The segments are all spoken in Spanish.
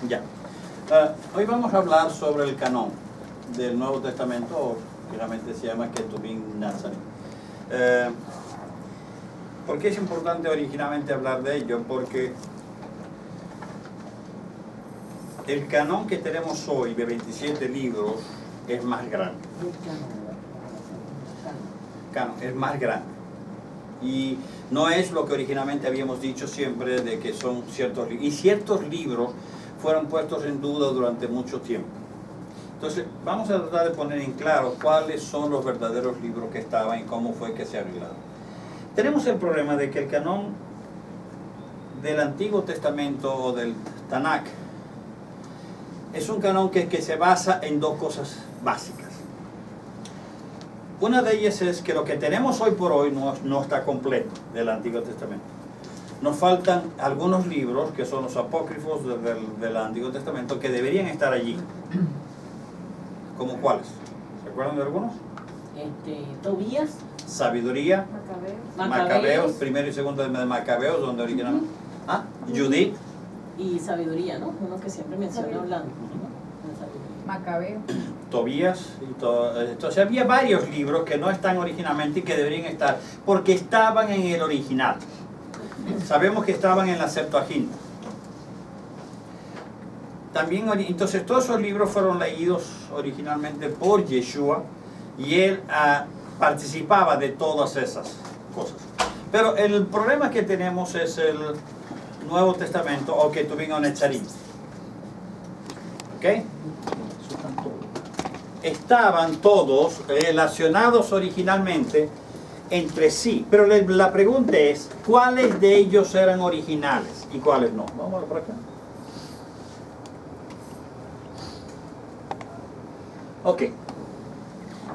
Ya. Hoy vamos a hablar sobre el canon del Nuevo Testamento, o que realmente se llama Ketuvim Nazarim. ¿Por qué es importante originalmente hablar de ello? Porque el canon que tenemos hoy de 27 libros es más grande. Canon es más grande. Y no es lo que originalmente habíamos dicho siempre de que son ciertos libros. Y ciertos libros fueron puestos en duda durante mucho tiempo. Entonces, vamos a tratar de poner en claro cuáles son los verdaderos libros que estaban y cómo fue que se arreglaron. Tenemos el problema de que el canon del Antiguo Testamento o del Tanakh es un canon que se basa en dos cosas básicas. Una de ellas es que lo que tenemos hoy por hoy no está completo del Antiguo Testamento. Nos faltan algunos libros que son los apócrifos del Antiguo Testamento que deberían estar allí. ¿Cómo cuáles? ¿Se acuerdan de algunos? Tobías. Sabiduría. Macabeos, primero y segundo de Macabeos, donde originalmente. Judith. Y sabiduría, ¿no? Uno que siempre menciona hablando. Macabeo. Tobías y todo. Entonces había varios libros que no están originalmente y que deberían estar porque estaban en el original. Sabemos que estaban en la Septuaginta. También, entonces todos esos libros fueron leídos originalmente por Yeshua y él participaba de todas esas cosas. Pero el problema que tenemos es el Nuevo Testamento o Ketuvim Nazarim. ¿Ok? Estaban todos relacionados originalmente entre sí, pero la pregunta es, ¿cuáles de ellos eran originales y cuáles no? Vamos a ver por acá. Ok.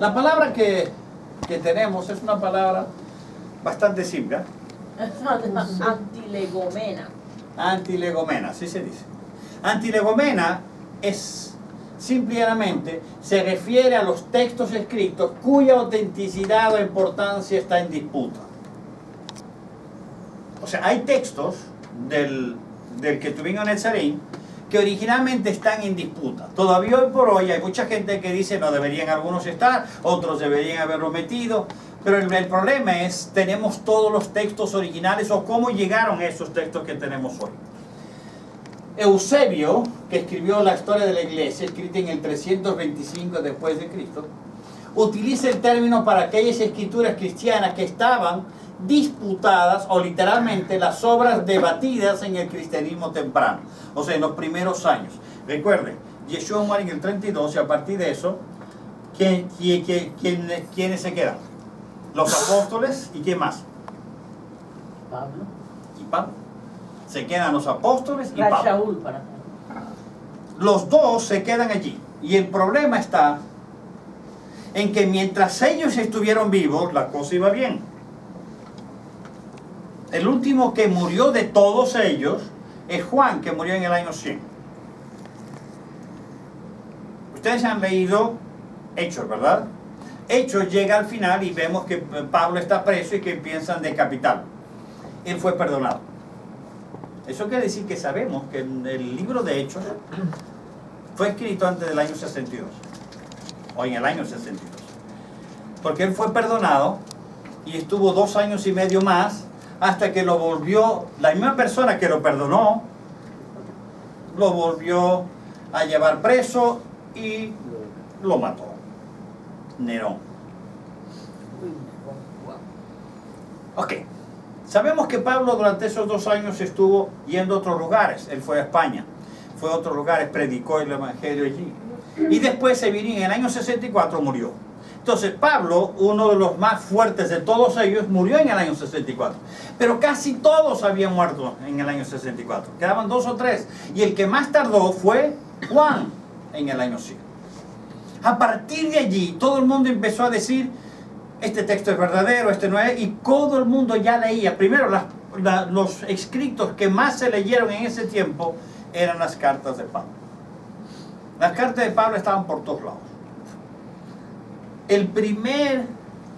La palabra que tenemos es una palabra bastante simple. Antilegomena. Antilegomena, así se dice. Antilegomena es simplemente se refiere a los textos escritos cuya autenticidad o importancia está en disputa. O sea, hay textos del Ketuvim Nazarim que originalmente están en disputa. Todavía hoy por hoy hay mucha gente que dice no deberían algunos estar, otros deberían haberlo metido, pero el problema es, tenemos todos los textos originales o cómo llegaron esos textos que tenemos hoy. Eusebio, que escribió la historia de la iglesia, escrita en el 325 después de Cristo, utiliza el término para aquellas escrituras cristianas que estaban disputadas o literalmente las obras debatidas en el cristianismo temprano, o sea, en los primeros años. Recuerden, Yeshua muere en el 32 y a partir de eso, ¿quiénes se quedan? Los apóstoles y ¿quién más? Pablo. Y Pablo. Se quedan los apóstoles y Pablo. Shaul para. Los dos se quedan allí. Y el problema está en que mientras ellos estuvieron vivos, la cosa iba bien. El último que murió de todos ellos es Juan, que murió en el año 100. Ustedes han leído Hechos, ¿verdad? Hechos llega al final y vemos que Pablo está preso y que piensan decapitarlo. Él fue perdonado. Eso quiere decir que sabemos que el libro de Hechos fue escrito antes del año 62, o en el año 62, porque él fue perdonado y estuvo 2 años y medio más hasta que lo volvió, la misma persona que lo perdonó, lo volvió a llevar preso y lo mató. Nerón. Ok. Sabemos que Pablo durante esos 2 años estuvo yendo a otros lugares. Él fue a España, fue a otros lugares, predicó el evangelio allí. Y después se vino y en el año 64 murió. Entonces Pablo, uno de los más fuertes de todos ellos, murió en el año 64. Pero casi todos habían muerto en el año 64. Quedaban 2 o 3. Y el que más tardó fue Juan en el año 100. A partir de allí, todo el mundo empezó a decir, este texto es verdadero, este no es, y todo el mundo ya leía. Primero, los escritos que más se leyeron en ese tiempo eran las cartas de Pablo. Las cartas de Pablo estaban por todos lados. El primer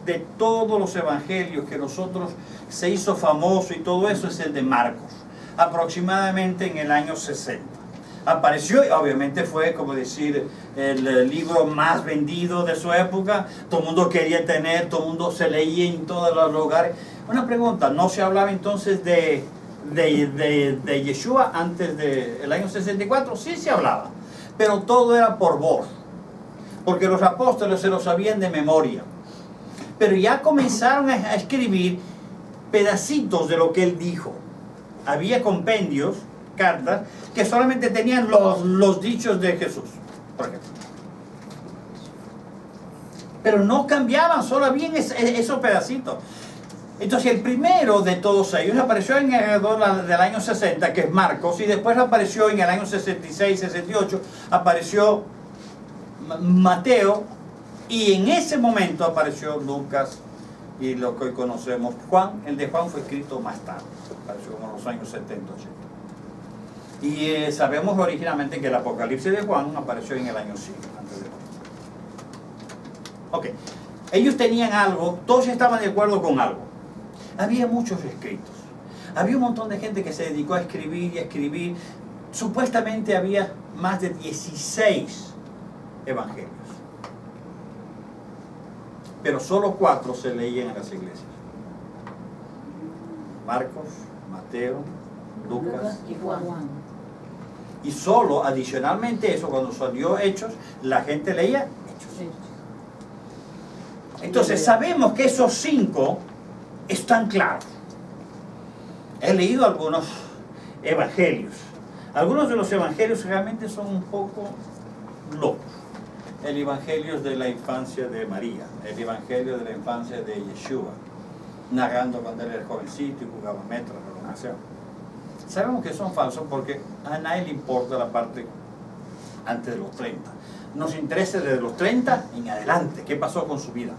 de todos los evangelios que nosotros se hizo famoso y todo eso es el de Marcos, aproximadamente en el año 60. Apareció y obviamente fue, como decir, el libro más vendido de su época. Todo el mundo quería tener, todo el mundo se leía en todos los lugares. Una pregunta, ¿no se hablaba entonces de Yeshua antes del año 64? Sí se hablaba, pero todo era por voz, porque los apóstoles se lo sabían de memoria. Pero ya comenzaron a escribir pedacitos de lo que él dijo. Había compendios, cartas, que solamente tenían los dichos de Jesús, por ejemplo. Pero no cambiaban, solo habían esos pedacitos. Entonces el primero de todos ellos apareció en alrededor del año 60, que es Marcos, y después apareció en el año 66, 68, apareció Mateo, y en ese momento apareció Lucas y lo que hoy conocemos Juan. El de Juan fue escrito más tarde, apareció como en los años 70, 80. Y sabemos originalmente que el Apocalipsis de Juan apareció en el año 100 antes de Cristo. Ok, ellos tenían algo, todos estaban de acuerdo con algo. Había muchos escritos, había un montón de gente que se dedicó a escribir y a escribir. Supuestamente había más de 16 evangelios, pero solo 4 se leían en las iglesias: Marcos, Mateo, Lucas y Juan. y solo adicionalmente eso, cuando salió Hechos, la gente leía Hechos. Entonces sabemos que esos 5 están claros. He leído algunos evangelios. Algunos de los evangelios realmente son un poco locos. El evangelio de la infancia de María, el evangelio de la infancia de Yeshua, narrando cuando él era jovencito y jugaba metros o lo que sea. Sabemos que son falsos porque a nadie le importa la parte antes de los 30. Nos interesa desde los 30 en adelante, qué pasó con su vida.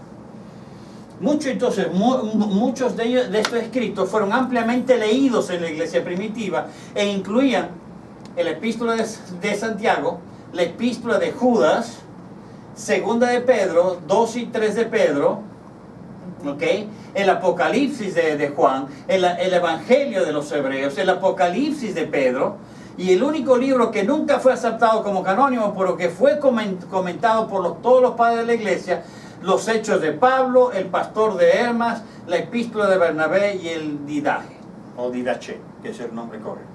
Muchos de ellos, de estos escritos, fueron ampliamente leídos en la iglesia primitiva e incluían la epístola de Santiago, la epístola de Judas, segunda de Pedro, 2 y 3 de Pedro, ¿okay? El Apocalipsis de Juan, el Evangelio de los Hebreos, el Apocalipsis de Pedro, y el único libro que nunca fue aceptado como canónico, pero que fue comentado por todos los padres de la iglesia: los Hechos de Pablo, el Pastor de Hermas, la Epístola de Bernabé y el Didache, o Didache, que es el nombre correcto.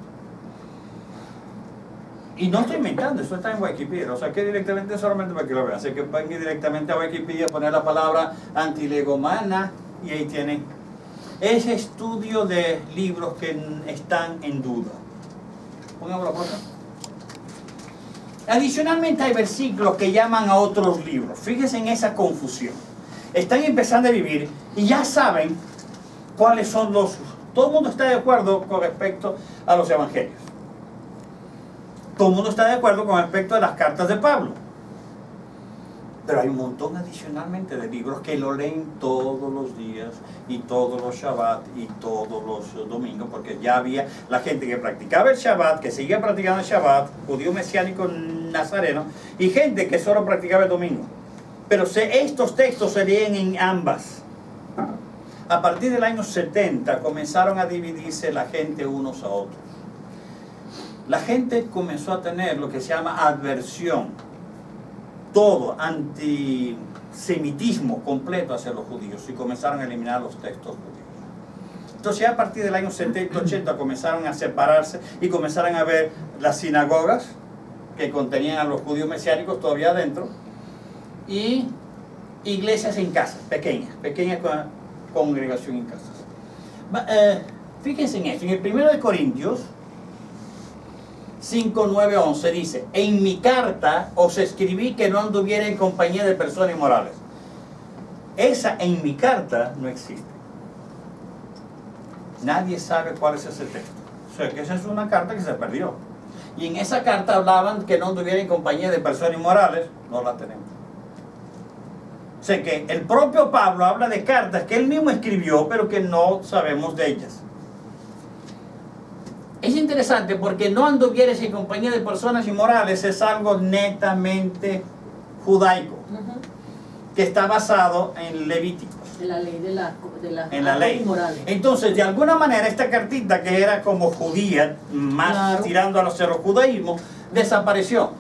Y no estoy inventando, esto está en Wikipedia, o sea que directamente solamente para que lo vean. Así que van directamente a Wikipedia, poner la palabra antilegomana y ahí tienen ese estudio de libros que están en duda. Pongamos la cosa. Adicionalmente hay versículos que llaman a otros libros. Fíjense en esa confusión. Están empezando a vivir y ya saben cuáles son los... Todo el mundo está de acuerdo con respecto a los evangelios. Todo el mundo está de acuerdo con respecto a las cartas de Pablo. Pero hay un montón adicionalmente de libros que lo leen todos los días y todos los Shabbat y todos los domingos, porque ya había la gente que practicaba el Shabbat, que seguía practicando el Shabbat, judío mesiánico nazareno, y gente que solo practicaba el domingo. Pero estos textos se leen en ambas. A partir del año 70 comenzaron a dividirse la gente unos a otros. La gente comenzó a tener lo que se llama adversión, todo antisemitismo completo hacia los judíos, y comenzaron a eliminar los textos judíos. Entonces ya a partir del año 70, 80 comenzaron a separarse y comenzaron a ver las sinagogas que contenían a los judíos mesiánicos todavía adentro, y iglesias en casas, pequeñas congregación en casas. Fíjense en esto, en el 1 de Corintios 5, 9, 11 dice: en mi carta os escribí que no anduviera en compañía de personas inmorales. Esa en mi carta no existe. Nadie sabe cuál es ese texto. O sea que esa es una carta que se perdió. Y en esa carta hablaban que no anduviera en compañía de personas inmorales. No la tenemos. O sea que el propio Pablo habla de cartas que él mismo escribió, pero que no sabemos de ellas. Es interesante porque no anduvieres en compañía de personas inmorales es algo netamente judaico, que está basado en Levíticos. En la ley de la En la ley. moral. Entonces, de alguna manera, esta cartita que era como judía, más Claro. tirando hacia el judaísmo, desapareció.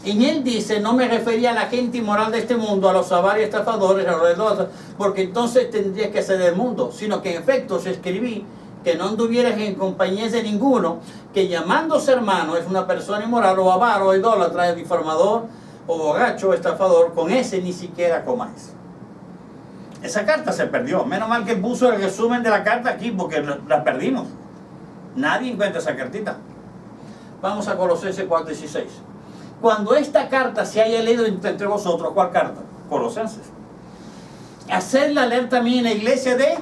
Y él dice, no me refería a la gente inmoral de este mundo, a los avarios, estafadores, a los idólatras, porque entonces tendría que ser del mundo, sino que en efecto se escribí que no anduvieras en compañía de ninguno, que llamándose hermano es una persona inmoral, o avaro, o idólatra, difamador, o borracho, o estafador, con ese ni siquiera comáis. Esa carta se perdió. Menos mal que puso el resumen de la carta aquí, porque la perdimos. Nadie encuentra esa cartita. Vamos a Colosenses 4:16. Cuando esta carta se haya leído entre vosotros, ¿cuál carta? Colosenses. Hacedla leer también en la iglesia de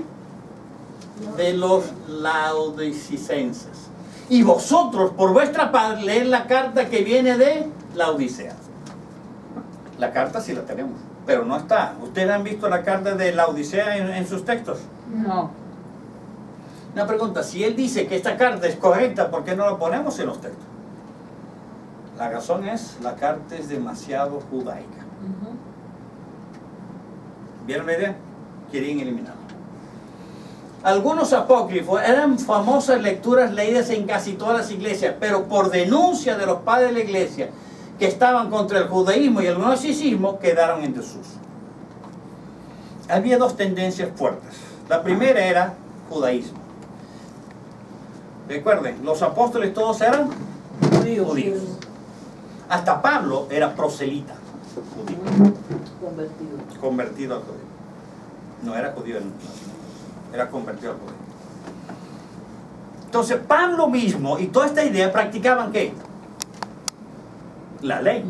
los laodicenses. Y vosotros, por vuestra parte, leed la carta que viene de Laodicea. La carta sí la tenemos, pero no está. ¿Ustedes han visto la carta de Laodicea en sus textos? No. Una pregunta, si él dice que esta carta es correcta, ¿por qué no la ponemos en los textos? La razón es, la carta es demasiado judaica. ¿Vieron la idea? Querían eliminarla. Algunos apócrifos eran famosas lecturas leídas en casi todas las iglesias, pero por denuncia de los padres de la iglesia que estaban contra el judaísmo y el gnosticismo, quedaron en desuso. Había dos tendencias fuertes. La primera era judaísmo. Recuerden, los apóstoles todos eran judíos. Hasta Pablo era proselita, judío, convertido al judío. No era judío, era convertido al judío. Entonces Pablo mismo y toda esta idea practicaban ¿qué? La ley.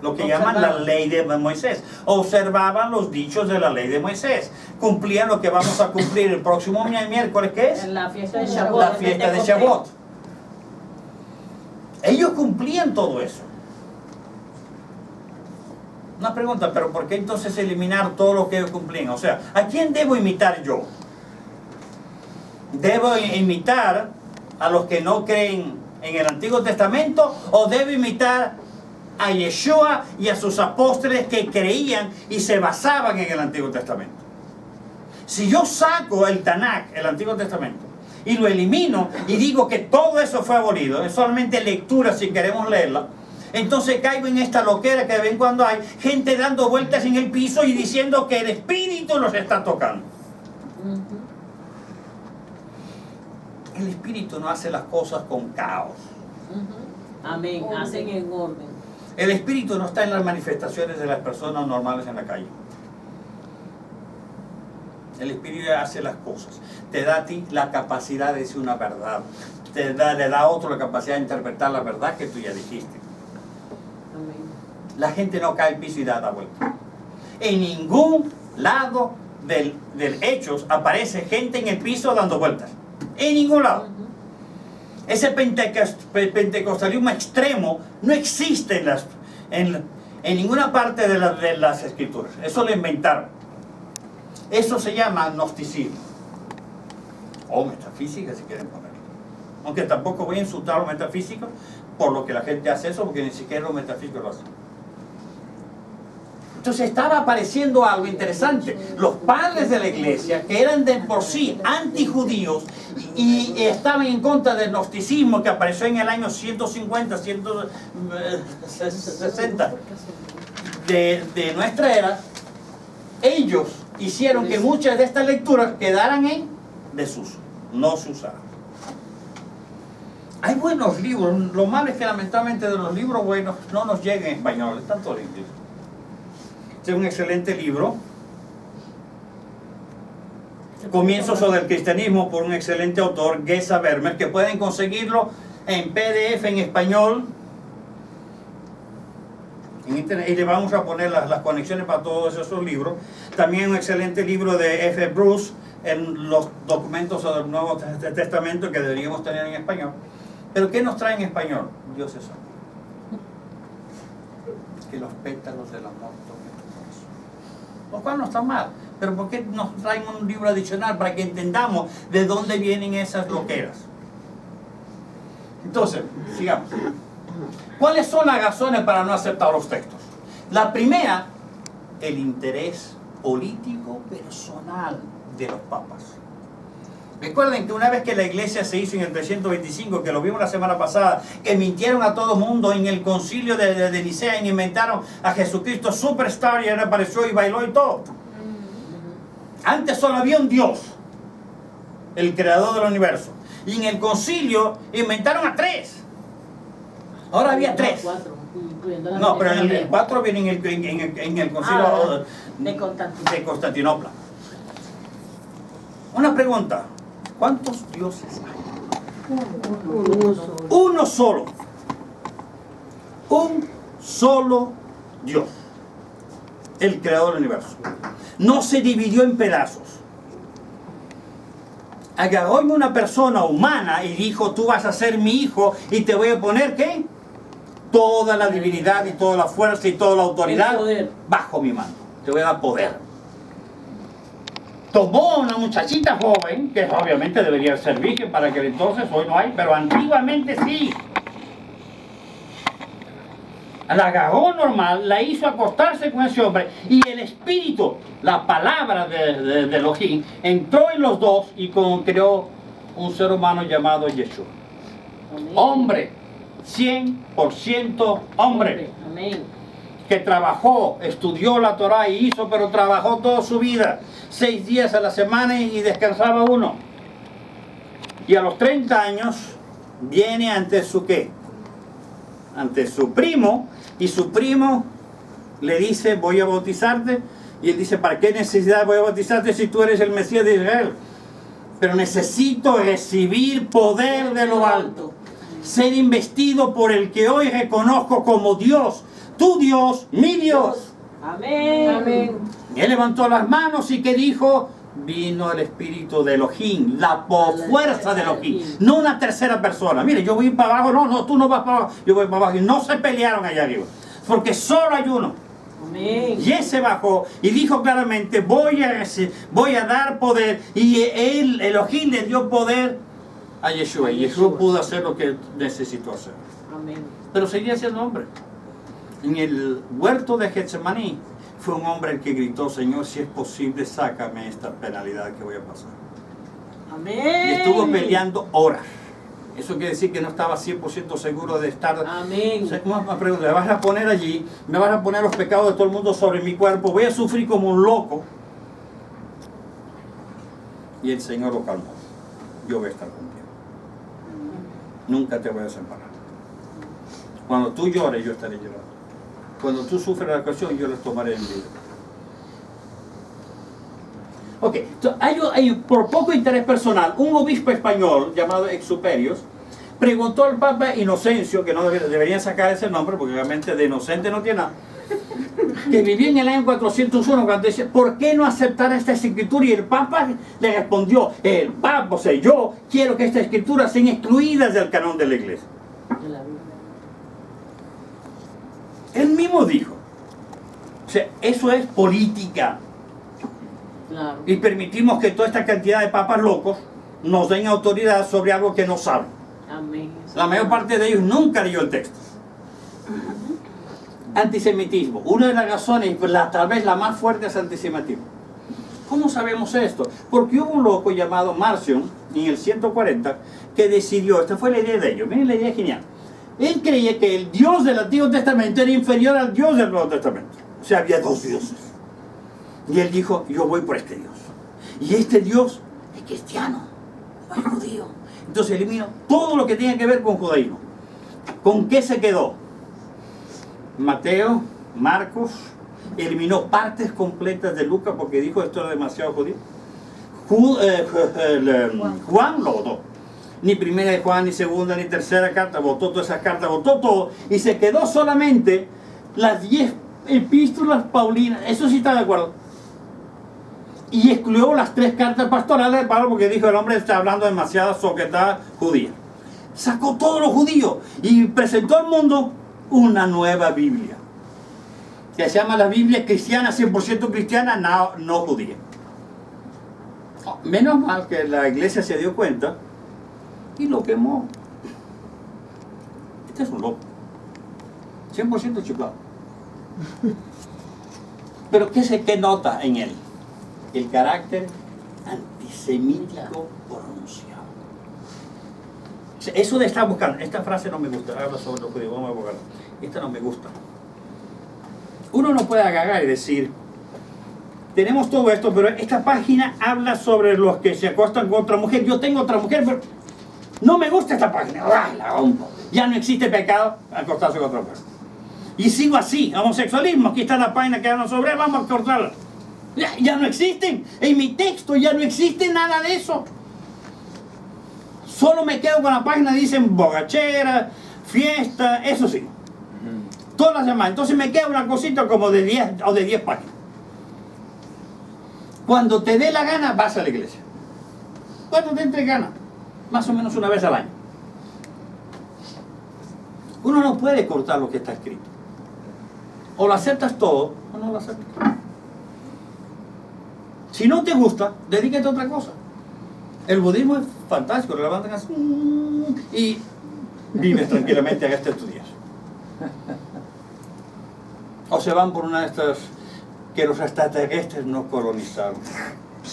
Lo que llaman la ley de Moisés. Observaban los dichos de la ley de Moisés. Cumplían lo que vamos a cumplir el próximo miércoles, ¿qué es? En la fiesta de Shavuot. La fiesta de Shavuot. Ellos cumplían todo eso. Una pregunta, pero ¿por qué entonces eliminar todo lo que ellos cumplían? O sea, ¿a quién debo imitar yo? ¿Debo imitar a los que no creen en el Antiguo Testamento? ¿O debo imitar a Yeshua y a sus apóstoles que creían y se basaban en el Antiguo Testamento? Si yo saco el Tanakh, el Antiguo Testamento, y lo elimino y digo que todo eso fue abolido, es solamente lectura si queremos leerla, entonces caigo en esta loquera que de vez en cuando hay gente dando vueltas en el piso y diciendo que el Espíritu los está tocando. El Espíritu no hace las cosas con caos. Amén, hacen en orden. El Espíritu no está en las manifestaciones de las personas normales en la calle. El Espíritu hace las cosas. Te da a ti la capacidad de decir una verdad. Le da a otro la capacidad de interpretar la verdad que tú ya dijiste. Amén. La gente no cae al piso y da la vuelta. En ningún lado del Hechos aparece gente en el piso dando vueltas. En ningún lado. Ese pentecostalismo extremo no existe en ninguna parte de las Escrituras. Eso lo inventaron. Eso se llama agnosticismo. O metafísica, si quieren ponerlo. Aunque tampoco voy a insultar a los metafísicos por lo que la gente hace eso, porque ni siquiera los metafísicos lo hacen. Entonces estaba apareciendo algo interesante. Los padres de la iglesia, que eran de por sí antijudíos y estaban en contra del gnosticismo que apareció en el año 150, 160 de nuestra era, ellos hicieron que muchas de estas lecturas quedaran en desuso, no se usaran. Hay buenos libros, lo malo es que lamentablemente de los libros buenos no nos llegan en español, están todos en inglés. Este es un excelente libro, Comienzos sobre el cristianismo, por un excelente autor, Geza Vermeer, que pueden conseguirlo en PDF en español en internet, y le vamos a poner las conexiones para todos esos libros. También un excelente libro de F. Bruce en los documentos del Nuevo Testamento que deberíamos tener en español. Pero ¿qué nos trae en español? Dios es santo. Que los pétalos del amor toquen tu corazón. Lo cual no está mal. Pero ¿por qué nos traen un libro adicional para que entendamos de dónde vienen esas loqueras? Entonces, sigamos. ¿Cuáles son las razones para no aceptar los textos? La primera, el interés político personal de los papas. Recuerden que una vez que la iglesia se hizo en el 325, que lo vimos la semana pasada, que mintieron a todo mundo en el concilio de Nicea y inventaron a Jesucristo Superstar y él apareció y bailó y todo. Antes solo había un Dios, el creador del universo. Y en el concilio inventaron a 3. Ahora había 3. 4, incluyendo la No, pero Virgen el María. 4 viene en el concilio de Constantinopla. Una pregunta. ¿Cuántos dioses hay? Uno solo. Un solo Dios. El creador del universo. No se dividió en pedazos. Agarró una persona humana y dijo, tú vas a ser mi hijo y te voy a poner, ¿qué? Toda la divinidad y toda la fuerza y toda la autoridad bajo mi mano. Te voy a dar poder. Tomó a una muchachita joven, que obviamente debería ser virgen para que entonces, hoy no hay, pero antiguamente sí. La agarró normal, la hizo acostarse con ese hombre y el espíritu, la palabra de Elohim, entró en los dos y creó un ser humano llamado Yeshua. Amén. Hombre, 100% hombre. Amén. Que trabajó, estudió la Torah y hizo, pero trabajó toda su vida, 6 días a la semana y descansaba uno. Y a los 30 años viene ante su ¿qué? Ante su primo, y su primo le dice, voy a bautizarte, y él dice, ¿para qué necesidad voy a bautizarte si tú eres el Mesías de Israel? Pero necesito recibir poder de lo alto, ser investido por el que hoy reconozco como Dios, tu Dios, mi Dios. Amén. Amén. Y él levantó las manos y que dijo, vino el espíritu de Elohim, la fuerza de Elohim, no una tercera persona. Mire, yo voy para abajo, no, tú no vas para abajo, yo voy para abajo. Y no se pelearon allá arriba, porque solo hay uno. Amén. Y ese bajó y dijo claramente, voy a dar poder. Y él, Elohim, le dio poder a Yeshua. Y Yeshua pudo hacer lo que necesitó hacer. Amén. Pero seguía siendo hombre. En el huerto de Getsemaní fue un hombre el que gritó, Señor, si es posible, sácame esta penalidad que voy a pasar. Amén. Y estuvo peleando horas. Eso quiere decir que no estaba 100% seguro de estar. Amén. O sea, ¿cómo me pregunto? ¿Me vas a poner allí? ¿Me vas a poner los pecados de todo el mundo sobre mi cuerpo? Voy a sufrir como un loco. Y el Señor lo calmó. Yo voy a estar contigo. Nunca te voy a separar. Cuando tú llores, yo estaré llorando. Cuando tú sufres la ocasión, yo los tomaré en vida. Ok, entonces, hay por poco interés personal, un obispo español llamado Exuperios preguntó al Papa Inocencio, que no deberían sacar ese nombre porque obviamente de inocente no tiene nada, que vivía en el año 401, cuando dice, ¿por qué no aceptar esta escritura? Y el Papa le respondió, el Papa, o sea, yo quiero que estas escrituras sean excluidas del canon de la Iglesia. De la Biblia. Él mismo dijo, o sea, eso es política. Claro. Y permitimos que toda esta cantidad de papas locos nos den autoridad sobre algo que no saben. Amén. La mayor parte de ellos nunca leyó el texto. Antisemitismo. Una de las razones, tal vez la más fuerte, es antisemitismo. ¿Cómo sabemos esto? Porque hubo un loco llamado Marcion, en el 140, que decidió, esta fue la idea de ellos, miren la idea genial. Él creía que el Dios del Antiguo Testamento era inferior al Dios del Nuevo Testamento. O sea, había 2 dioses. Y él dijo, yo voy por este Dios. Y este Dios es cristiano, no es judío. Entonces eliminó todo lo que tiene que ver con judaísmo. ¿Con qué se quedó? Mateo, Marcos, eliminó partes completas de Lucas porque dijo esto era demasiado judío. Juan lo votó. Ni primera de Juan, ni segunda, ni tercera carta, votó todas esas cartas, votó todo. Y se quedó solamente las 10 epístolas paulinas. Eso sí está de acuerdo. Y excluyó las 3 cartas pastorales de Pablo porque dijo el hombre está hablando demasiada soquetada judía. Sacó todo lo judío y presentó al mundo una nueva Biblia. Que se llama la Biblia cristiana, 100% cristiana, no judía. Menos mal que la iglesia se dio cuenta y lo quemó. Este es un loco. 100% chiflado. Pero ¿qué nota en él? El carácter antisemítico pronunciado. O sea, eso de estar buscando, esta frase no me gusta, habla sobre los judíos, vamos a buscarla. Esta no me gusta. Uno no puede agarrar y decir, tenemos todo esto, pero esta página habla sobre los que se acuestan con otra mujer. Yo tengo otra mujer, pero no me gusta esta página. ¡Ay, la rompo! Ya no existe pecado acostarse con otra mujer. Y sigo así, homosexualismo, aquí está la página que habla sobre él, vamos a cortarla. Ya no existen, en mi texto ya no existe nada de eso. Solo me quedo con la página, dicen borrachera, fiesta, eso sí. Todas las demás. Entonces me queda una cosita como de 10 o de 10 páginas. Cuando te dé la gana, vas a la iglesia. Cuando te entre gana, más o menos una vez al año. Uno no puede cortar lo que está escrito. O lo aceptas todo, o no lo aceptas. Si no te gusta, dedícate a otra cosa. El budismo es fantástico, lo levantan así y vives tranquilamente a este estudiar. O se van por una de estas que los extraterrestres no colonizaron.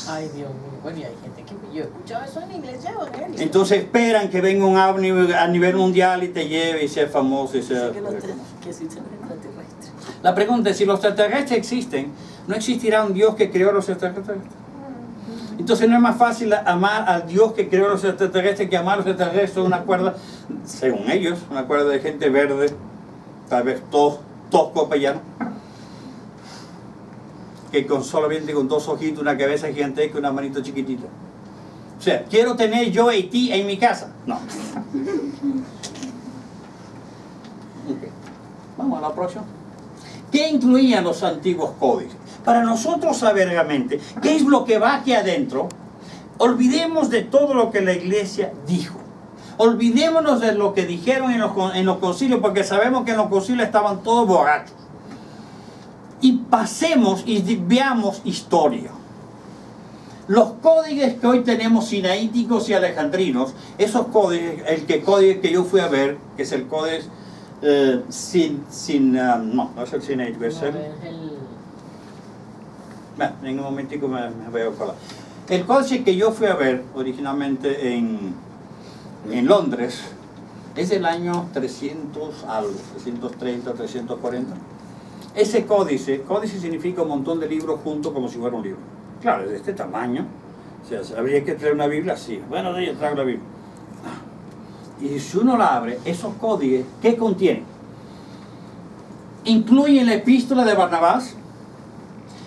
Ay, Dios mío. Bueno, y hay gente que yo he escuchado eso en iglesia evangélica. Entonces esperan que venga un ovni a nivel mundial y te lleve y sea famoso y sea... Que existen los extraterrestres. La pregunta es, si los extraterrestres existen, ¿no existirá un Dios que creó los extraterrestres? Entonces no es más fácil amar al Dios que creó los extraterrestres que amar a los extraterrestres. Una cuerda, según ellos, una cuerda de gente verde, tal vez tosco pellano, que solamente con 2 ojitos, una cabeza gigantesca y una manito chiquitita. O sea, ¿quiero tener yo Haití en mi casa? No. Okay. Vamos a la próxima. ¿Qué incluían los antiguos códices? Para nosotros saber realmente qué es lo que va aquí adentro, olvidemos de todo lo que la iglesia dijo. Olvidémonos de lo que dijeron en los concilios, porque sabemos que en los concilios estaban todos borrachos. Y pasemos y veamos historia. Los códices que hoy tenemos sinaíticos y alejandrinos, esos códices, códice que yo fui a ver, que es el códice no es el sinaítico, es en un momentico me voy a acordar. El códice que yo fui a ver originalmente en Londres es del año 300 algo, 330, 340. Ese códice significa un montón de libros juntos como si fuera un libro. Claro, es de este tamaño. O sea, habría que traer una Biblia así. Bueno, yo traigo la Biblia. Y si uno la abre, esos códices, ¿qué contienen? Incluyen la epístola de Barnabás,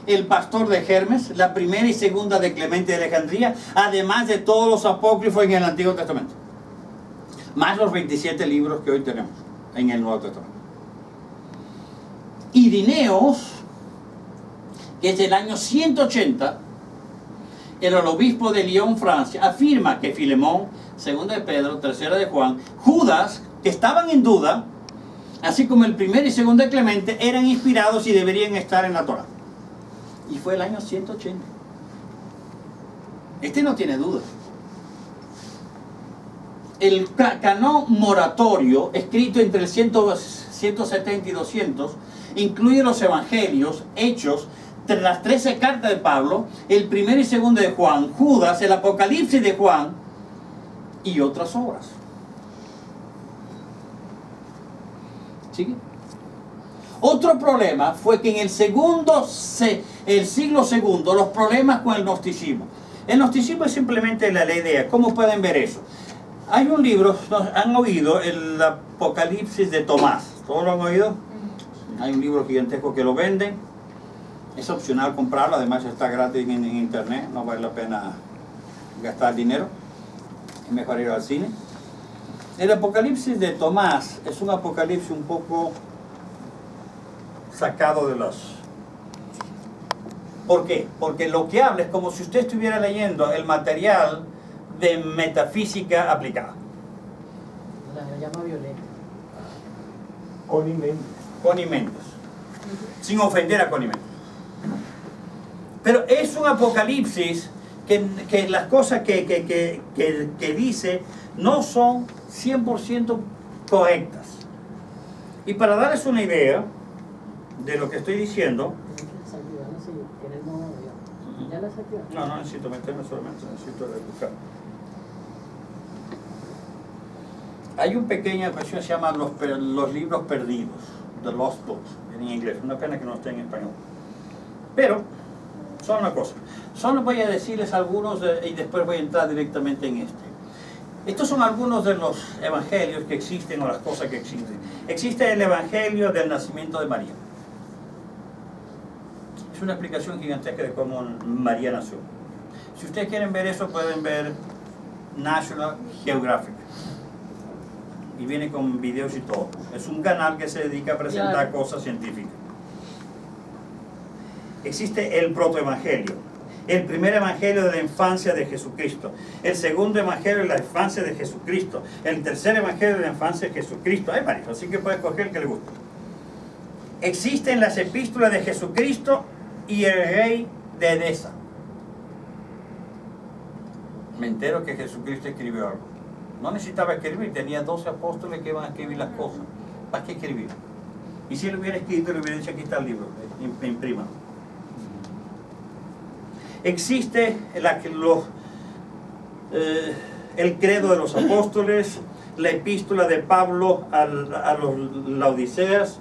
el pastor de Hermes, la primera y segunda de Clemente de Alejandría, además de todos los apócrifos en el Antiguo Testamento. Más los 27 libros que hoy tenemos en el Nuevo Testamento. Ireneos, que es del año 180, era el obispo de Lyon, Francia, afirma que Filemón, segunda de Pedro, tercera de Juan, Judas, que estaban en duda, así como el primero y segundo de Clemente, eran inspirados y deberían estar en la Torá. Y fue el año 180. Este no tiene duda. El canón moratorio, escrito entre el 170 y 200, incluye los evangelios, Hechos, las 13 cartas de Pablo, el primero y segundo de Juan, Judas, el Apocalipsis de Juan y otras obras. ¿Sigue? Otro problema fue que en el siglo II, los problemas con el gnosticismo. El gnosticismo es simplemente la idea. ¿Cómo pueden ver eso? Hay un libro, ¿han oído? El Apocalipsis de Tomás. ¿Todos lo han oído? Hay un libro gigantesco que lo venden. Es opcional comprarlo, además está gratis en internet, no vale la pena gastar dinero. Es mejor ir al cine. El Apocalipsis de Tomás es un apocalipsis un poco sacado de los... ¿Por qué? Porque lo que habla es como si usted estuviera leyendo el material de metafísica aplicada. La llama violeta. Connie Méndez. Sin ofender a Connie Méndez. Pero es un apocalipsis que las cosas que dice no son 100% correctas. Y para darles una idea de lo que estoy diciendo, ¿Quieres no? ¿Ya la saqué? No necesito meterme solamente, necesito buscar. Hay una pequeña versión que se llama los libros perdidos, The Lost Books, en inglés. Una pena que no esté en español. Pero, solo una cosa. Solo voy a decirles algunos y después voy a entrar directamente en este. Estos son algunos de los evangelios que existen o las cosas que existen. Existe el evangelio del nacimiento de María. Es una explicación gigantesca de cómo María nació. Si ustedes quieren ver eso, pueden ver National Geographic. Y viene con videos y todo. Es un canal que se dedica a presentar cosas científicas. Existe el protoevangelio, el primer evangelio de la infancia de Jesucristo, el segundo evangelio de la infancia de Jesucristo, el tercer evangelio de la infancia de Jesucristo. Hay varios, así que puede escoger el que le guste. Existen las epístolas de Jesucristo y el rey de Edesa. Me entero que Jesucristo escribió algo. No necesitaba escribir, tenía 12 apóstoles que iban a escribir las cosas. ¿Para qué escribir? Y si él hubiera escrito, le hubiera dicho: aquí está el libro, imprima. Existe el credo de los apóstoles, la epístola de Pablo a los Laodiceas.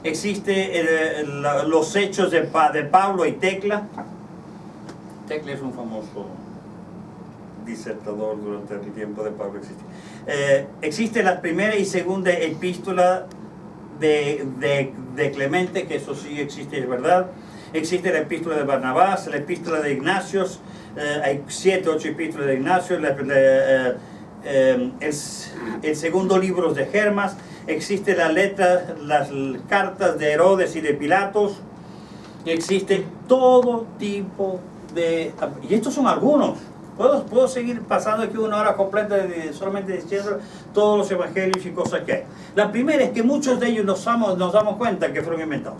Existe los hechos de Pablo y Tecla. Tecla es un famoso disertador durante el tiempo de Pablo. Existe la primera y segunda epístola de Clemente, que eso sí existe, es verdad. Existe la epístola de Barnabás, la epístola de Ignacio, hay 7 o 8 epístolas de Ignacio, el segundo libro de Germas. Existe la letra, las cartas de Herodes y de Pilatos. Existe todo tipo de... Y estos son algunos. Puedo seguir pasando aquí una hora completa solamente diciendo todos los evangelios y cosas que hay. La primera es que muchos de ellos nos damos cuenta que fueron inventados.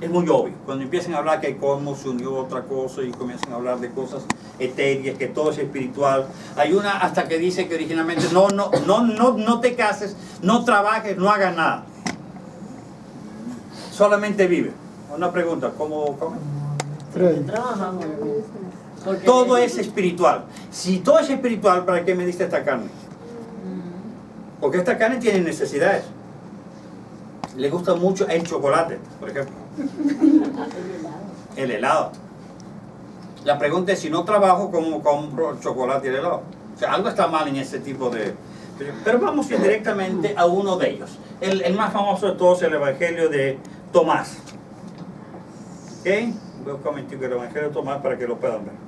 Es muy obvio. Cuando empiezan a hablar que cómo se unió otra cosa y comienzan a hablar de cosas etéreas, que todo es espiritual. Hay una hasta que dice que originalmente no te cases, no trabajes, no hagas nada. Solamente vive. Una pregunta, ¿cómo come? Trabajamos. Todo es espiritual. Si todo es espiritual, ¿para qué me diste esta carne? Porque esta carne tiene necesidades. Le gusta mucho el chocolate, por ejemplo. El helado. La pregunta es: si no trabajo, ¿cómo compro el chocolate y el helado? O sea, algo está mal en ese tipo de... Pero vamos a ir directamente a uno de ellos. El más famoso de todos, el evangelio de Tomás. ¿Ok? Voy a comentar el evangelio de Tomás para que lo puedan ver.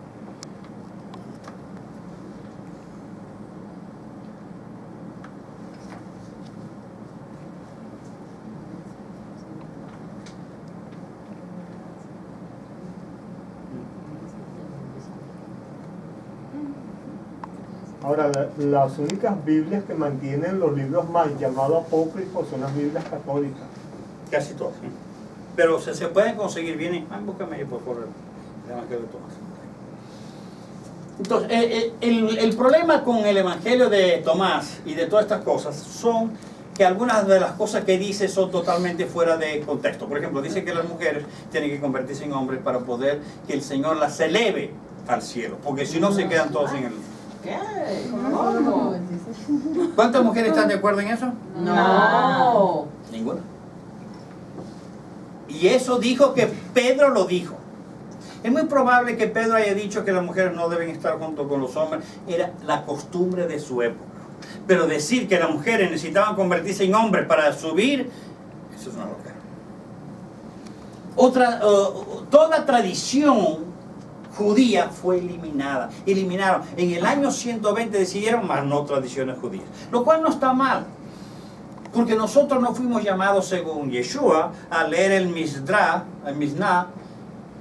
Ahora, las únicas Biblias que mantienen los libros mal llamados apócrifos son las Biblias católicas. Casi todas. ¿Sí? Pero se pueden conseguir bien. Búscame ahí, por favor, el evangelio de Tomás. Entonces, el problema con el evangelio de Tomás y de todas estas cosas son que algunas de las cosas que dice son totalmente fuera de contexto. Por ejemplo, dice que las mujeres tienen que convertirse en hombres para poder que el Señor las eleve al cielo, porque si no se quedan todos en el... ¿Qué? ¿Cómo? ¿Cuántas mujeres están de acuerdo en eso? No. Ninguna. Y eso dijo que Pedro lo dijo. Es muy probable que Pedro haya dicho que las mujeres no deben estar junto con los hombres. Era la costumbre de su época. Pero decir que las mujeres necesitaban convertirse en hombres para subir, eso es una locura. Toda tradición judía fue eliminada. Eliminaron. En el año 120 decidieron, más no tradiciones judías. Lo cual no está mal. Porque nosotros no fuimos llamados, según Yeshua, a leer el Mishnah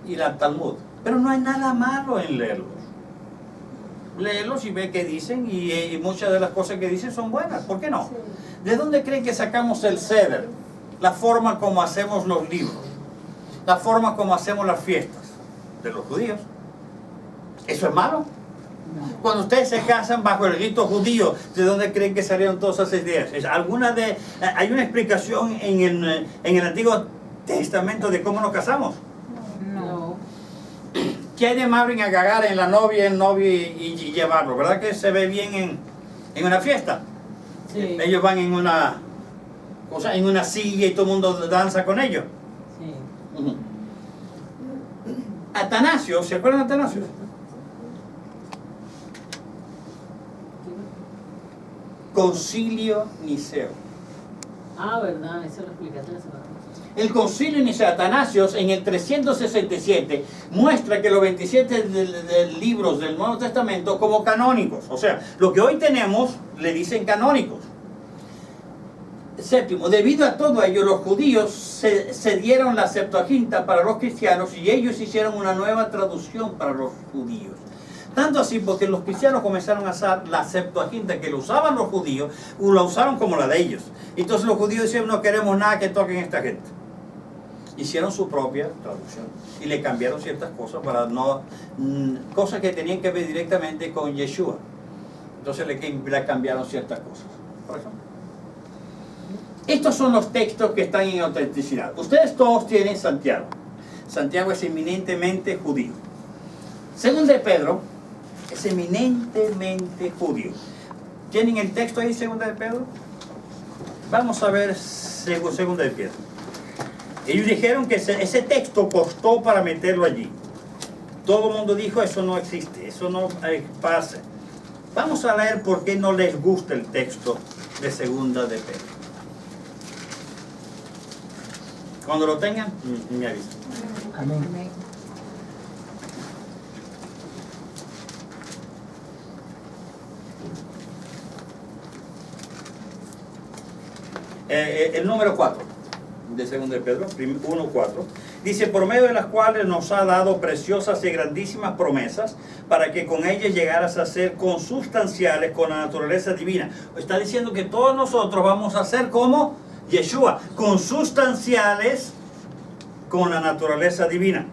y el Talmud. Pero no hay nada malo en leerlos. Léelos y ve qué dicen, y muchas de las cosas que dicen son buenas. ¿Por qué no? Sí. ¿De dónde creen que sacamos el Seder? La forma como hacemos los libros. La forma como hacemos las fiestas. De los judíos. ¿Eso es malo? Cuando ustedes se casan bajo el rito judío, ¿de dónde creen que salieron todas esas ideas? ¿Hay una explicación en el Antiguo Testamento de cómo nos casamos? No. ¿Qué hay de malo en agarrar en la novia, el novio y llevarlo? ¿Verdad que se ve bien en una fiesta? Sí. Ellos van en una silla y todo el mundo danza con ellos. Sí. Ujú. Atanasio, ¿se acuerdan de Atanasio? Concilio Niceo. Ah, verdad, eso lo explicaste la semana pasada. El concilio Niceo Atanasios en el 367 muestra que los 27 libros del Nuevo Testamento como canónicos. O sea, lo que hoy tenemos le dicen canónicos. Séptimo, debido a todo ello, los judíos se dieron la Septuaginta para los cristianos y ellos hicieron una nueva traducción para los judíos. Tanto así porque los cristianos comenzaron a usar la Septuaginta que lo usaban los judíos, la usaron como la de ellos. Entonces los judíos decían, no queremos nada que toquen a esta gente. Hicieron su propia traducción y le cambiaron ciertas cosas para no cosas que tenían que ver directamente con Yeshua. Entonces le cambiaron ciertas cosas. Por ejemplo, estos son los textos que están en autenticidad. Ustedes todos tienen Santiago. Santiago es eminentemente judío. Según de Pedro, es eminentemente judío. ¿Tienen el texto ahí, segunda de Pedro? Vamos a ver segunda de Pedro. Ellos dijeron que ese texto costó para meterlo allí. Todo el mundo dijo, eso no existe, eso no pasa. Vamos a leer por qué no les gusta el texto de segunda de Pedro. Cuando lo tengan, me avisan. Amén. El número 4 de 2 de Pedro, 1:4, dice, por medio de las cuales nos ha dado preciosas y grandísimas promesas, para que con ellas llegaras a ser consustanciales con la naturaleza divina. Está diciendo que todos nosotros vamos a ser como Yeshua, consustanciales con la naturaleza divina.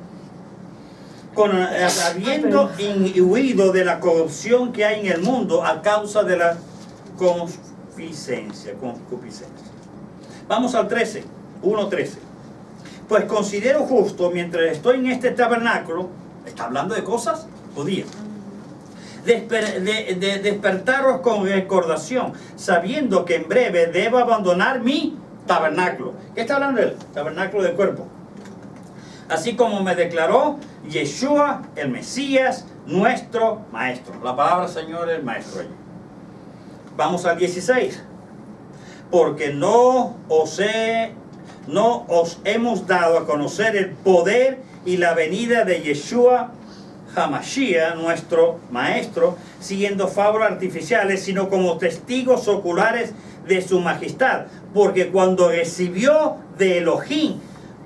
Habiendo huido de la corrupción que hay en el mundo a causa de la concupiscencia. Vamos al 1:13. Pues considero justo, mientras estoy en este tabernáculo, está hablando de cosas judías, despertaros con recordación, sabiendo que en breve debo abandonar mi tabernáculo. ¿Qué está hablando él? Tabernáculo del cuerpo. Así como me declaró Yeshua, el Mesías, nuestro Maestro. La palabra Señor es Maestro allí. Vamos al 16. Porque no os hemos dado a conocer el poder y la venida de Yeshua Hamashiach, nuestro Maestro, siguiendo fábulas artificiales, sino como testigos oculares de su majestad. Porque cuando recibió de Elohim,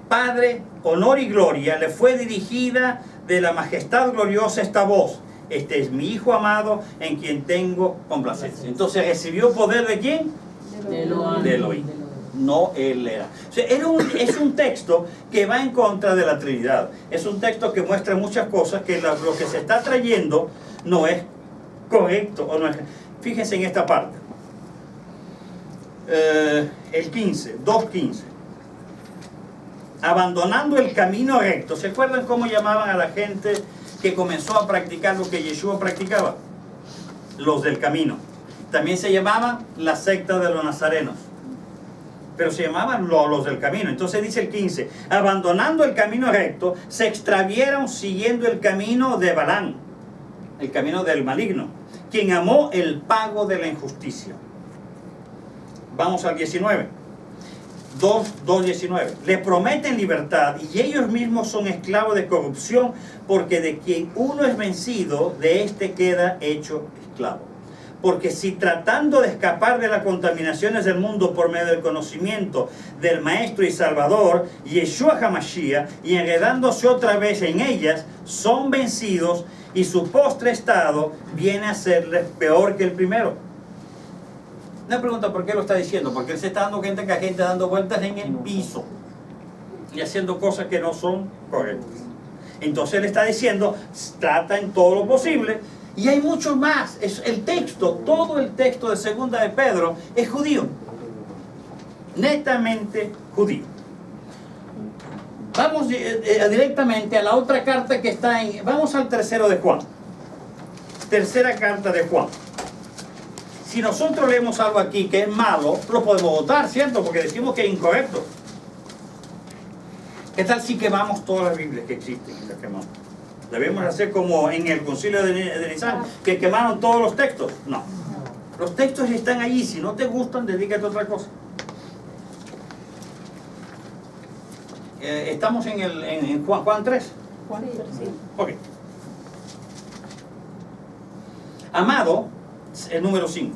Padre, honor y gloria, le fue dirigida de la majestad gloriosa esta voz: este es mi Hijo amado, en quien tengo complacencia. Entonces, ¿recibió poder de quién? De Elohim. No él era. O sea, es un texto que va en contra de la Trinidad. Es un texto que muestra muchas cosas que lo que se está trayendo no es correcto. O no es. Fíjense en esta parte. El 2:15. Abandonando el camino recto. ¿Se acuerdan cómo llamaban a la gente que comenzó a practicar lo que Yeshua practicaba? Los del camino. También se llamaban la secta de los nazarenos, pero se llamaban los del camino. Entonces dice el 15, abandonando el camino recto, se extravieron siguiendo el camino de Balán, el camino del maligno, quien amó el pago de la injusticia. Vamos al 19. 2:19. Le prometen libertad y ellos mismos son esclavos de corrupción, porque de quien uno es vencido, de este queda hecho esclavo. Porque si tratando de escapar de las contaminaciones del mundo por medio del conocimiento del Maestro y Salvador, Yeshua Hamashiach, y enredándose otra vez en ellas, son vencidos, y su postre estado viene a serles peor que el primero. Una pregunta, ¿por qué lo está diciendo? Porque él se está dando cuenta que hay gente dando vueltas en el piso y haciendo cosas que no son correctas. Entonces él está diciendo, trata en todo lo posible. Y hay mucho más. Es el texto, todo el texto de segunda de Pedro es judío. Netamente judío. Vamos directamente a la otra carta que está en... Vamos al tercero de Juan. Tercera carta de Juan. Si nosotros leemos algo aquí que es malo, lo podemos votar, ¿cierto? Porque decimos que es incorrecto. ¿Qué tal si quemamos todas las Biblias que existen y las quemamos? ¿Debemos hacer como en el concilio de Nicán, que quemaron todos los textos? No. Los textos están allí. Si no te gustan, dedícate a otra cosa. Estamos en Juan 3. Juan, sí. Ok. Amado, el número 5.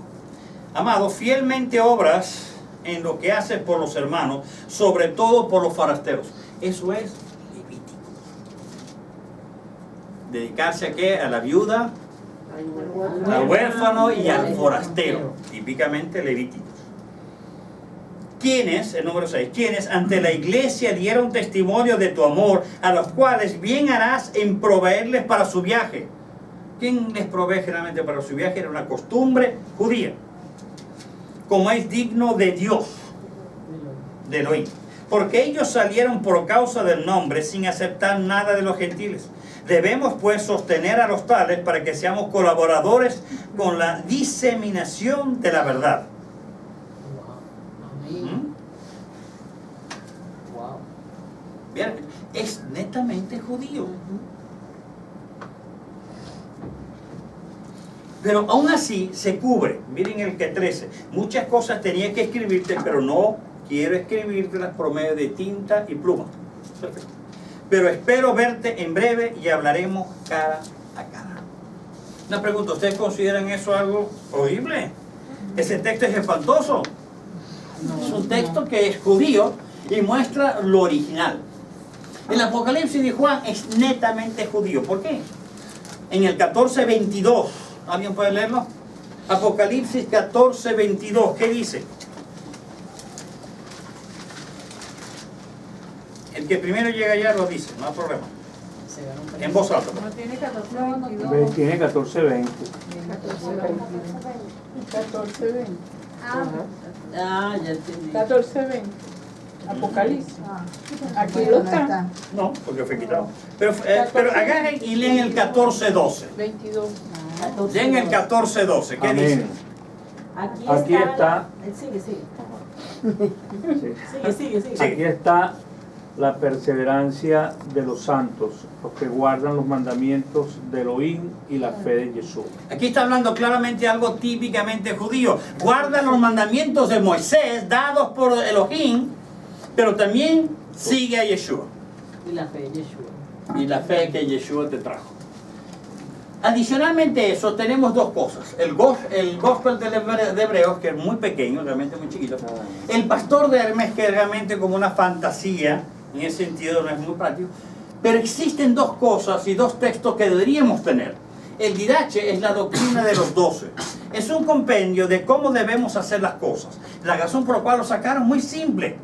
Amado, fielmente obras en lo que haces por los hermanos, sobre todo por los forasteros. Eso es levítico. ¿Dedicarse a qué? A la viuda, al huérfano y al forastero. Típicamente levíticos. Quienes, el número 6, quienes ante la iglesia dieron testimonio de tu amor, a los cuales bien harás en proveerles para su viaje. ¿Quién les provee generalmente para su viaje? Era una costumbre judía. Como es digno de Dios, de Elohim. Porque ellos salieron por causa del nombre sin aceptar nada de los gentiles. Debemos pues sostener a los tales para que seamos colaboradores con la diseminación de la verdad. Wow. Bien, es netamente judío. Pero aún así se cubre. Miren el que 13. Muchas cosas tenía que escribirte, pero no quiero escribírtelas por medio de tinta y pluma. Perfecto. Pero espero verte en breve y hablaremos cara a cara. Una pregunta, ¿ustedes consideran eso algo horrible? Ese texto es espantoso. Es un texto que es judío y muestra lo original. El Apocalipsis de Juan es netamente judío. ¿Por qué? En el 14:22, ¿alguien puede leerlo? Apocalipsis 14:22, ¿qué dice? El que primero llega allá lo dice, no hay problema. Se ganó un En premio. voz alta. No tiene 14:22. Tiene 14:20. 14:20. Ah, ya entendí. 14:20. Apocalipsis. Aquí lo está. No, porque fue quitado. Pero agarren y leen el 14:12. 22. Leen el 14:12, ¿qué dice? Aquí está. Sigue. Sí. Sí. Aquí está la perseverancia de los santos, los que guardan los mandamientos de Elohim y la fe de Jesús. Aquí está hablando claramente algo típicamente judío. Guarda los mandamientos de Moisés dados por Elohim, pero también sigue a Yeshua. Y la fe de Yeshua. Y la fe que Yeshua te trajo. Adicionalmente a eso, tenemos dos cosas. El Gospel de Hebreos, que es muy pequeño, realmente muy chiquito. El Pastor de Hermes, que es realmente como una fantasía, en ese sentido no es muy práctico. Pero existen dos cosas y dos textos que deberíamos tener. El Didache es la doctrina de los 12. Es un compendio de cómo debemos hacer las cosas. La razón por la cual lo sacaron muy simple.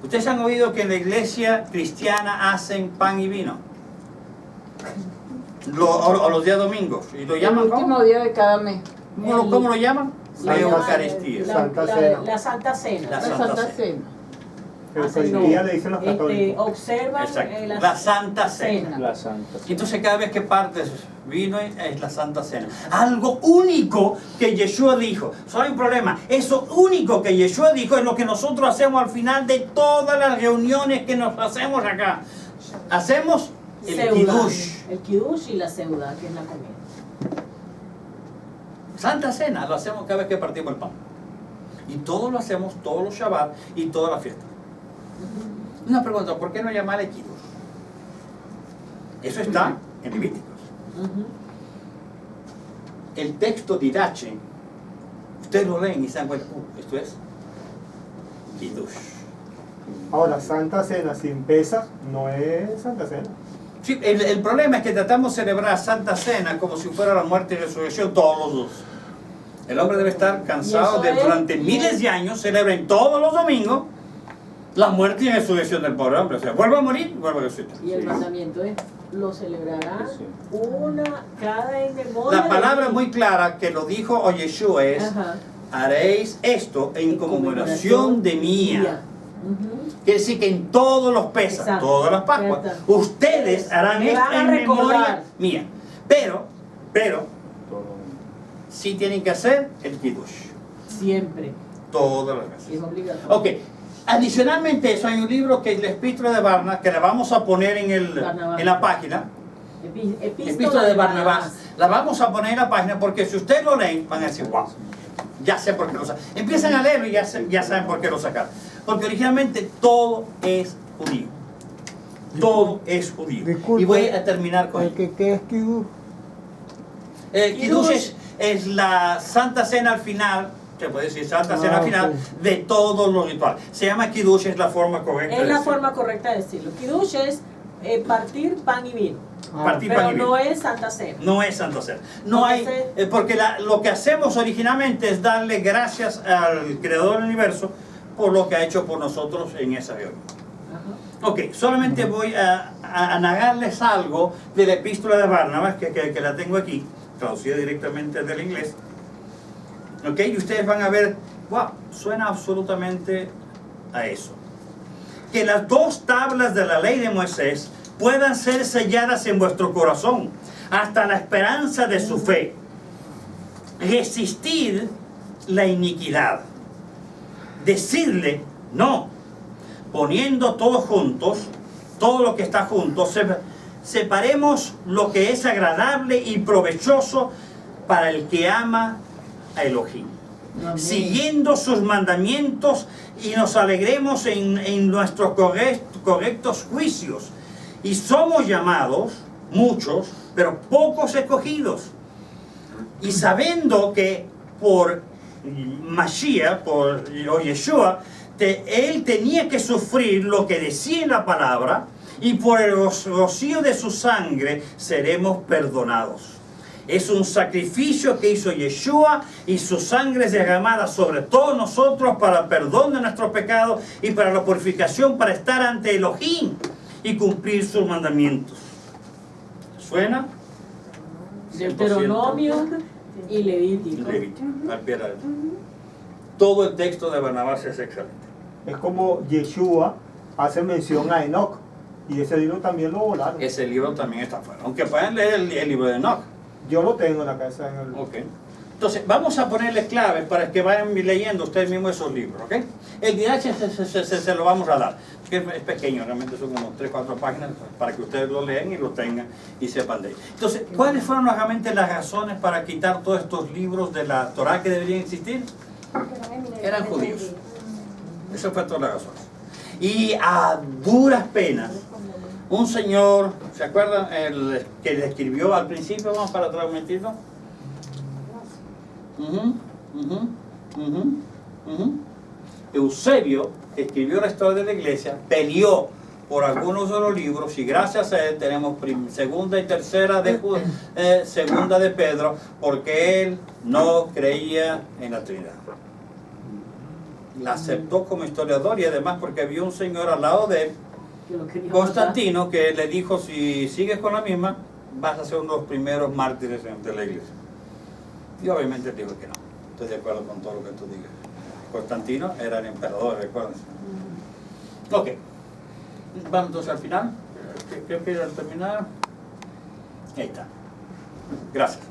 Ustedes han oído que en la iglesia cristiana hacen pan y vino. O los días domingos. ¿Y lo El llaman último cómo? día de cada mes. ¿Cómo lo llaman? La Eucaristía. Santa Cena. La Santa Cena. La La Santa Santa Cena. Cena. Eucaristía le dicen los católicos. Observan Exacto. La Santa Cena. La Santa. Entonces cada vez que partes vino es la Santa Cena. Algo único que Yeshua dijo. Solo hay un problema. Eso único que Yeshua dijo es lo que nosotros hacemos al final de todas las reuniones que nos hacemos acá. Hacemos el Kiddush. El Kiddush y la Seudá, que es la comida. Santa Cena lo hacemos cada vez que partimos el pan. Y todo lo hacemos todos los Shabbat y todas las fiestas. Una pregunta, ¿por qué no llamarle Kiddush? Eso está en Levíticos. El texto Didache, ustedes lo leen y se dan cuenta, esto es Kiddush. Ahora, Santa Cena sin pesas no es Santa Cena. Sí, el problema es que tratamos de celebrar Santa Cena como si fuera la muerte y resurrección todos los dos. El hombre debe estar cansado de durante miles de años celebren todos los domingos la muerte y resurrección del pobre hombre. O sea, vuelve a morir, vuelve a resucitar. Y el mandamiento es, lo celebrará cada en memoria. La palabra de mí. muy clara que lo dijo Yeshua es: Ajá. haréis esto en conmemoración de mía. Quiere decir que en todos los pesas, Exacto. todas las Pascuas, Exacto. ustedes harán Me esto van a en memoria recordar. mía. Pero, sí tienen que hacer el Kiddush. Siempre. Todas las veces. Es obligatorio. Ok. Adicionalmente a eso hay un libro que es la Epístola de Barnabas, que la vamos a poner Barnabás. en la página. Epístola Epístola de Barnabás. La vamos a poner en la página porque si ustedes lo leen van a decir, wow, ya sé por qué lo sacaron. Empiezan a leerlo y ya saben por qué lo sacaron. Porque originalmente todo es judío. Todo es judío. Disculpe, Y voy a terminar con ¿Qué es Kiddush? Kiddush es la Santa Cena al final, se puede decir Santa Cena al final, de todos los rituales. Se llama Kiddush, es la forma correcta. Es de la decirlo. forma correcta de decirlo. Kiddush es partir pan y vino. Partir Pero pan y vino. no es Santa Cena. No es Santa Cena. No Porque hay, porque lo que hacemos originalmente es darle gracias al Creador del Universo por lo que ha hecho por nosotros en esa reunión. Ok, solamente voy a narrarles algo de la Epístola de Barnabas, que la tengo aquí, traducida directamente del inglés. Ok, y ustedes van a ver, wow, suena absolutamente a eso. Que las dos tablas de la ley de Moisés puedan ser selladas en vuestro corazón hasta la esperanza de su fe. Resistir la iniquidad. Decirle no, poniendo todos juntos, todo lo que está junto, separemos lo que es agradable y provechoso para el que ama a Elohim. Amén. Siguiendo sus mandamientos y nos alegremos en nuestros correctos juicios. Y somos llamados, muchos, pero pocos escogidos. Y sabiendo que por Mashiach, o Yeshua, él tenía que sufrir lo que decía en la palabra, y por el rocío de su sangre seremos perdonados. Es un sacrificio que hizo Yeshua y su sangre es derramada sobre todos nosotros para perdón de nuestros pecados y para la purificación, para estar ante Elohim y cumplir sus mandamientos. ¿Suena? Deuteronomio y Levítico. Levítico, al pie de la letra. Todo el texto de Barnabás es excelente. Es como Yeshua hace mención a Enoch. Y ese libro también lo volaron. Ese libro también está fuera. Aunque pueden leer el libro de Enoch. Yo lo tengo en la casa en el... Ok. Entonces, vamos a ponerle claves para que vayan leyendo ustedes mismos esos libros, ¿ok? El DH se lo vamos a dar, que es pequeño, realmente son como 3-4 páginas para que ustedes lo lean y lo tengan y sepan de ello. Entonces, ¿cuáles fueron realmente las razones para quitar todos estos libros de la Torah que deberían existir? Eran judíos. Eso fue toda la razón. Y a duras penas, un señor, ¿se acuerdan? El que le escribió al principio, vamos para transmitirlo. Eusebio escribió la historia de la iglesia, peleó por algunos de los libros y gracias a él tenemos segunda y tercera de segunda de Pedro, porque él no creía en la Trinidad. La aceptó como historiador y además porque había un señor al lado de él, Que lo quería Constantino, que le dijo: si sigues con la misma vas a ser uno de los primeros mártires de la iglesia. Y obviamente él dijo que no. Estoy de acuerdo con todo lo que tú digas. Constantino era el emperador, recuérdense. Ok. Vamos entonces al final. ¿Qué quiero terminar? Ahí está. Gracias.